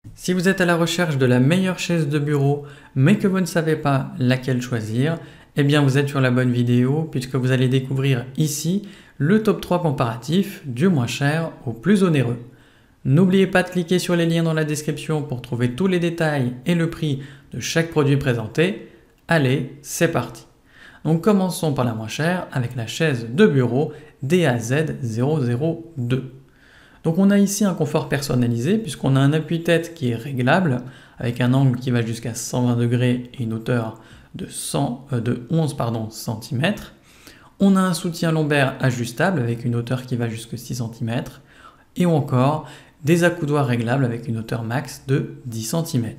Si vous êtes à la recherche de la meilleure chaise de bureau, mais que vous ne savez pas laquelle choisir, eh bien vous êtes sur la bonne vidéo puisque vous allez découvrir ici le top 3 comparatif du moins cher au plus onéreux. N'oubliez pas de cliquer sur les liens dans la description pour trouver tous les détails et le prix de chaque produit présenté. Allez, c'est parti. Donc commençons par la moins chère avec la chaise de bureau DAZ002. Donc on a ici un confort personnalisé puisqu'on a un appui-tête qui est réglable avec un angle qui va jusqu'à 120 degrés et une hauteur de 11 cm. On a un soutien lombaire ajustable avec une hauteur qui va jusqu'à 6 cm et encore des accoudoirs réglables avec une hauteur max de 10 cm.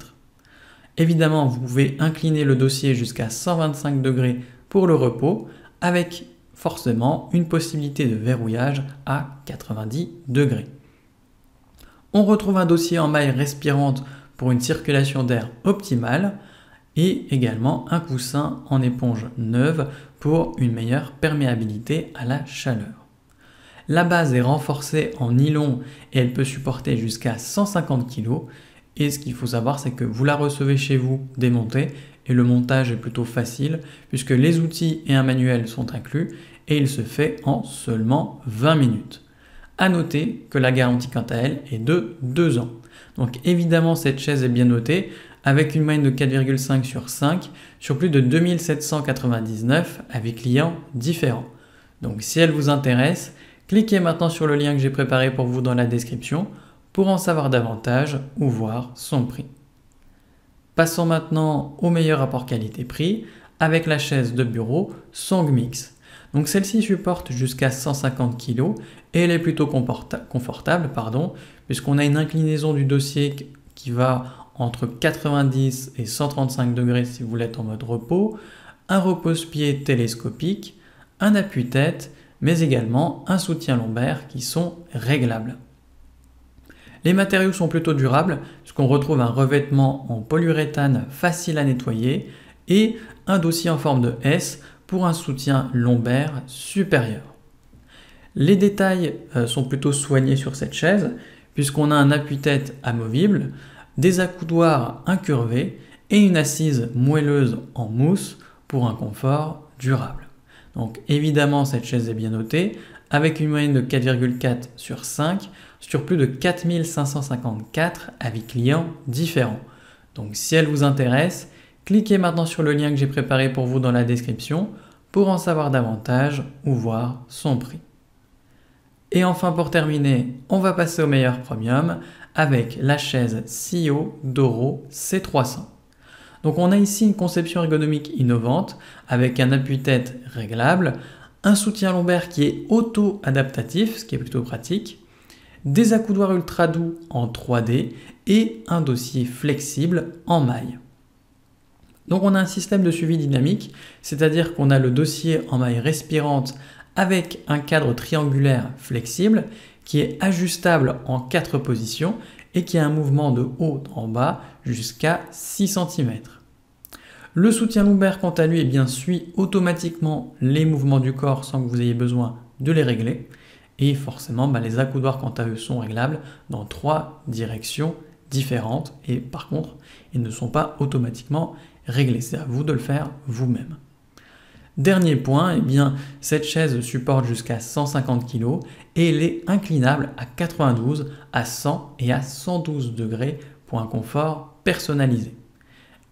Évidemment, vous pouvez incliner le dossier jusqu'à 125 degrés pour le repos avec forcément une possibilité de verrouillage à 90 degrés. On retrouve un dossier en maille respirante pour une circulation d'air optimale et également un coussin en éponge neuve pour une meilleure perméabilité à la chaleur. La base est renforcée en nylon et elle peut supporter jusqu'à 150 kg. Et ce qu'il faut savoir, c'est que vous la recevez chez vous démontée et le montage est plutôt facile puisque les outils et un manuel sont inclus et il se fait en seulement 20 minutes. A noter que la garantie quant à elle est de 2 ans. Donc évidemment cette chaise est bien notée avec une moyenne de 4,5 sur 5 sur plus de 2799 avis clients différents. Donc si elle vous intéresse, cliquez maintenant sur le lien que j'ai préparé pour vous dans la description pour en savoir davantage ou voir son prix. Passons maintenant au meilleur rapport qualité-prix avec la chaise de bureau Songmix. Donc celle-ci supporte jusqu'à 150 kg et elle est plutôt confortable puisqu'on a une inclinaison du dossier qui va entre 90 et 135 degrés si vous l'êtes en mode repos, un repose-pied télescopique, un appui-tête, mais également un soutien lombaire qui sont réglables. Les matériaux sont plutôt durables puisqu'on retrouve un revêtement en polyuréthane facile à nettoyer et un dossier en forme de S pour un soutien lombaire supérieur. Les détails sont plutôt soignés sur cette chaise puisqu'on a un appui-tête amovible, des accoudoirs incurvés et une assise moelleuse en mousse pour un confort durable. Donc évidemment cette chaise est bien notée avec une moyenne de 4,4 sur 5 sur plus de 4554 avis clients différents. Donc si elle vous intéresse, cliquez maintenant sur le lien que j'ai préparé pour vous dans la description pour en savoir davantage ou voir son prix. Et enfin pour terminer, on va passer au meilleur premium avec la chaise SIO Doro C300. Donc on a ici une conception ergonomique innovante avec un appui-tête réglable, un soutien lombaire qui est auto-adaptatif, ce qui est plutôt pratique, des accoudoirs ultra doux en 3D et un dossier flexible en maille. Donc on a un système de suivi dynamique, c'est-à-dire qu'on a le dossier en maille respirante avec un cadre triangulaire flexible qui est ajustable en 4 positions et qui a un mouvement de haut en bas jusqu'à 6 cm. Le soutien lombaire quant à lui suit automatiquement les mouvements du corps sans que vous ayez besoin de les régler. Et forcément, les accoudoirs quant à eux sont réglables dans 3 directions différentes. Et par contre, ils ne sont pas automatiquement réglés. C'est à vous de le faire vous-même. Dernier point, cette chaise supporte jusqu'à 150 kg et elle est inclinable à 92, à 100 et à 112 degrés pour un confort personnalisé.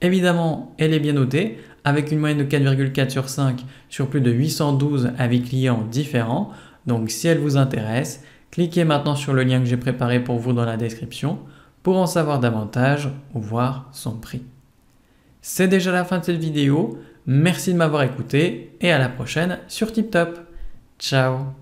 Évidemment, elle est bien notée avec une moyenne de 4,4 sur 5 sur plus de 812 avis clients différents. Donc si elle vous intéresse, cliquez maintenant sur le lien que j'ai préparé pour vous dans la description pour en savoir davantage ou voir son prix. C'est déjà la fin de cette vidéo. Merci de m'avoir écouté et à la prochaine sur TipTop. Ciao!